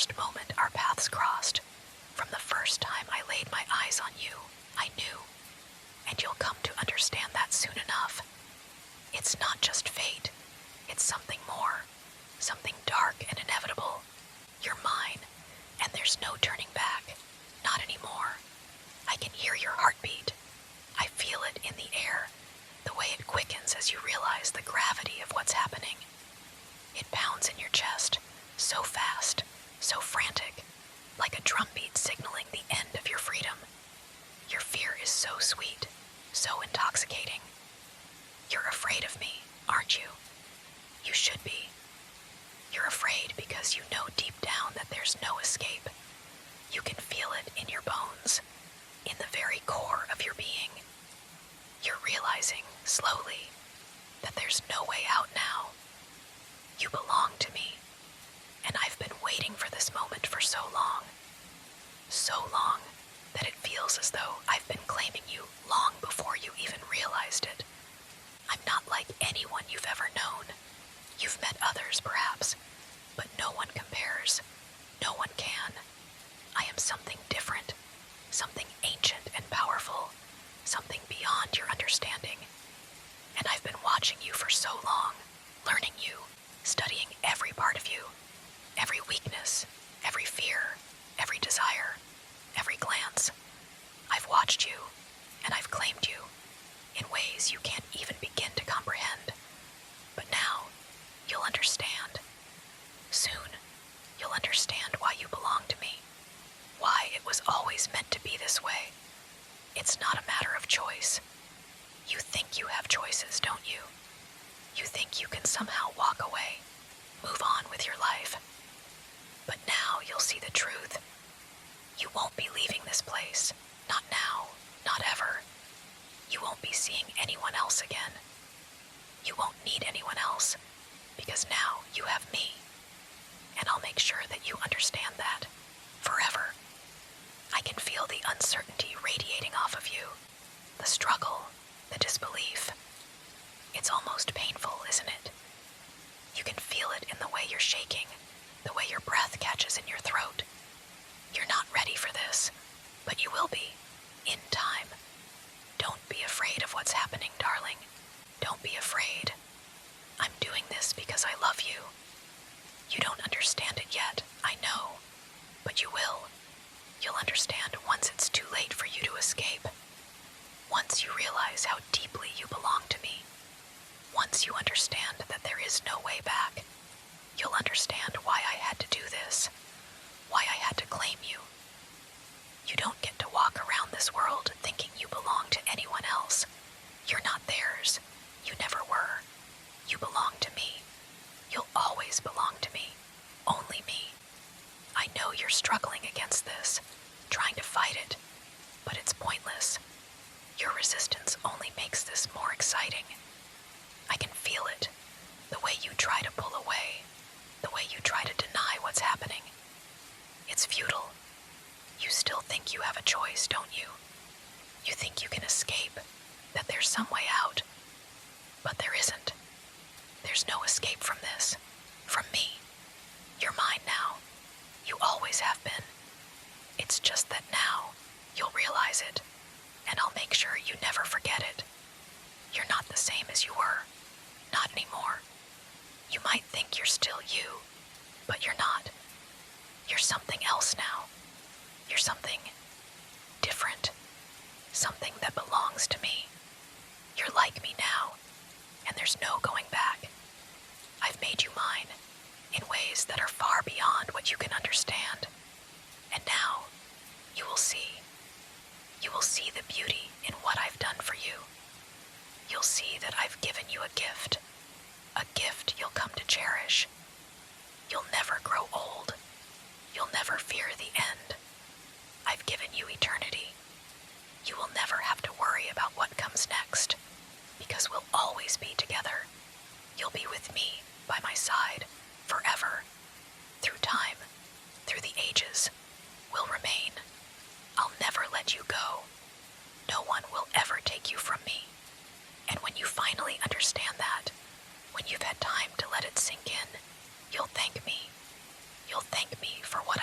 first moment our paths crossed, from the first time I laid my eyes on you, I knew, and you'll come to understand that soon enough. It's not just fate, it's something more, something dark and inevitable. You're mine, and there's no turning back, not anymore. I can hear your heartbeat. I feel it in the air, the way it quickens as you realize the gravity of what's happening. It pounds in your chest, so fast, so frantic, like a drumbeat signaling the end of your freedom. Your fear is so sweet, so intoxicating. You're afraid of me, aren't you? You should be. You're afraid because you know deep down that there's no escape. You can feel it in your bones, in the very core of your being. You're realizing, slowly, that there's no way out now. You belong to me, and I've been waiting for this moment for so long that it feels as though I've been claiming you long before you even realized it. I'm not like anyone you've ever known. You've met others, perhaps, but no one compares. No one can. I am something different, something ancient and powerful, something beyond your understanding. And I've been watching you for so long, learning you, studying every part of you, every weakness, every fear, every desire, every glance. I've watched you, and I've claimed you, in ways you can't even begin to comprehend. But now, you'll understand. Soon, you'll understand why you belong to me, why it was always meant to be this way. It's not a matter of choice. You think you have choices, don't you? You think you can somehow walk away, move on with your life. But now you'll see the truth. You won't be leaving this place. Not now, not ever. You won't be seeing anyone else again. You won't need anyone else, because now you have me. And I'll make sure that you understand that, forever. I can feel the uncertainty radiating off of you, the struggle, the disbelief. It's almost painful, isn't it? You can feel it in the way you're shaking, the way your breath catches in your throat. You're not ready for this, but you will be, in time. Don't be afraid of what's happening, darling. Don't be afraid. I'm doing this because I love you. You don't understand it yet, I know, but you will. You'll understand once it's too late for you to escape. Once you realize how deeply you belong to me. Once you understand that there is no way back. You'll understand why I had to do this, why I had to claim you. You don't get to walk around this world thinking you belong to anyone else. You're not theirs. You never were. You belong to me. You'll always belong to me. Only me. I know you're struggling against this, trying to fight it, but it's pointless. Your resistance only makes this more exciting. I can feel it, the way you try to pull away, the way you try to deny what's happening. It's futile. You still think you have a choice, don't you? You think you can escape, that there's some way out. But there isn't. There's no escape from this, from me. You're mine now. You always have been. It's just that now, you'll realize it, and I'll make sure you never forget it. You're not the same as you were. Not anymore. You might think you're still you, but you're not. You're something else now. You're something different. Something that belongs to me. You're like me now, and there's no going back. I've made you mine, in ways that are far beyond what you can understand. And now, you will see. You will see the beauty in what I've done for you. You'll see that I've given you a gift you'll come to cherish. You'll never grow old. You'll never fear the end. I've given you eternity. You will never have to worry about what comes next, because we'll always be together. You'll be with me, by my side, forever. Through time, through the ages, we'll remain. I'll never let you go. No one will ever take you from me. And when you finally understand that, when you've had time to let it sink in, you'll thank me. You'll thank me for what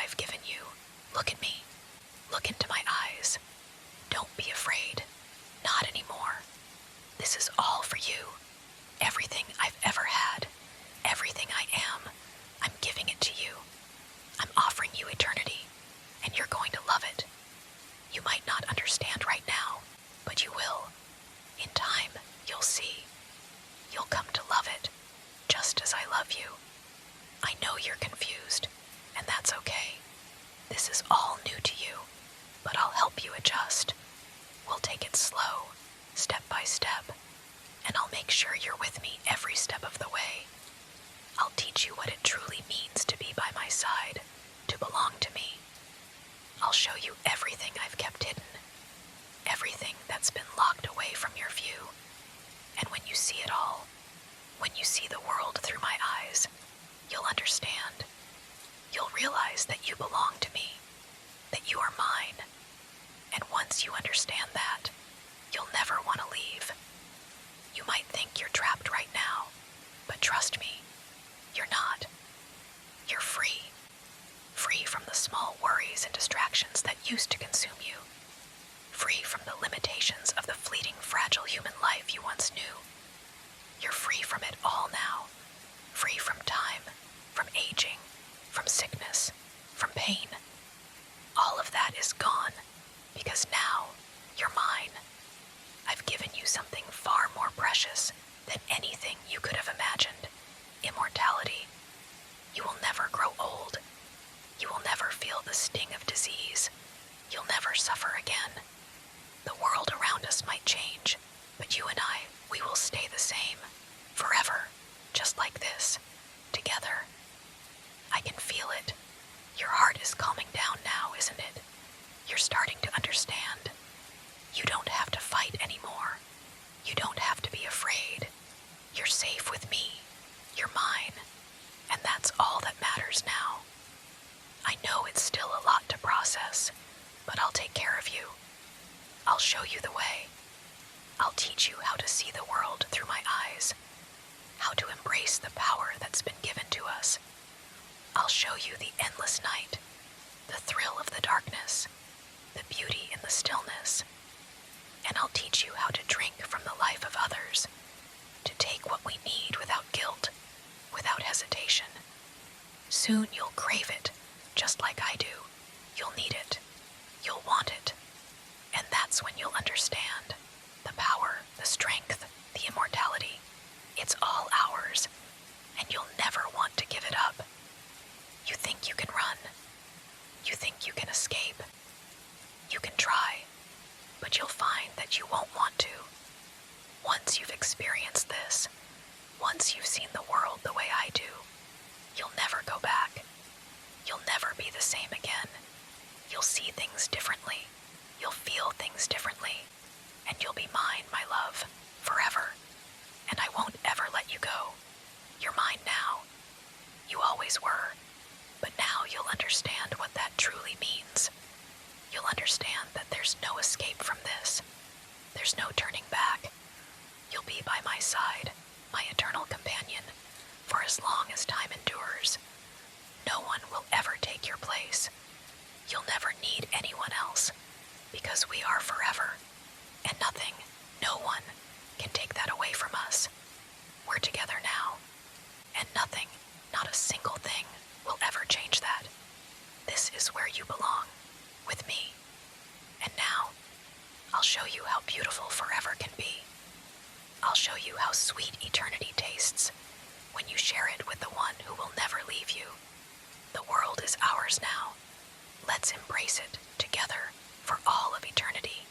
sure you're with me every step of the way. I'll teach you what it truly means to be by my side, to belong to me. I'll show you everything I've kept hidden, everything that's been locked away from your view. And when you see it all, when you see the world through my eyes, you'll understand. You'll realize that you belong to me, that you are mine. And once you understand that, you'll never want to leave. You might think you're trapped right now, but trust me, you're not. You're free. Free from the small worries and distractions that used to consume you. Free from the limitations of the fleeting, fragile human life you once knew. You're free from it all now. Free from time, from aging, from sickness, from pain. All of that is gone, because now you're mine. I've given you something far more precious than anything you could have imagined. Immortality. You will never grow old. You will never feel the sting of disease. You'll never suffer again. The world around us might change, but you and I, we will stay the same. Forever. Just like this. Together. I can feel it. Your heart is calming down now, isn't it? You're starting to understand. You don't have to fight anymore. You don't have to be afraid. You're safe with me. You're mine. And that's all that matters now. I know it's still a lot to process, but I'll take care of you. I'll show you the way. I'll teach you how to see the world through my eyes, how to embrace the power that's been given to us. I'll show you the endless night, the thrill of the darkness, the beauty in the stillness. And I'll teach you how to drink from the life of others, to take what we need without guilt, without hesitation. Soon you'll crave it, just like I do. You'll need it. You'll want it. And that's when you'll understand the power, the strength, the immortality. It's all ours, and you'll never want to give it up. You think you can run. You think you can escape. You can try, but you'll find that you won't want to. Once you've experienced this, once you've seen the world the way I do, you'll never go back. You'll never be the same again. You'll see things differently. You'll feel things differently. And you'll be mine, my love, forever. And I won't ever let you go. You're mine now. You always were. But now you'll understand what that truly means. You'll understand that there's no escape from this. There's no turning back. You'll be by my side, my eternal companion, for as long as time endures. No one will ever take your place. You'll never need anyone else, because we are forever. And nothing, no one, can take that away from us. We're together now, and nothing, not a single thing, will ever change that. This is where you belong, with me. And now, I'll show you how beautiful forever can be. I'll show you how sweet eternity tastes when you share it with the one who will never leave you. The world is ours now. Let's embrace it together for all of eternity.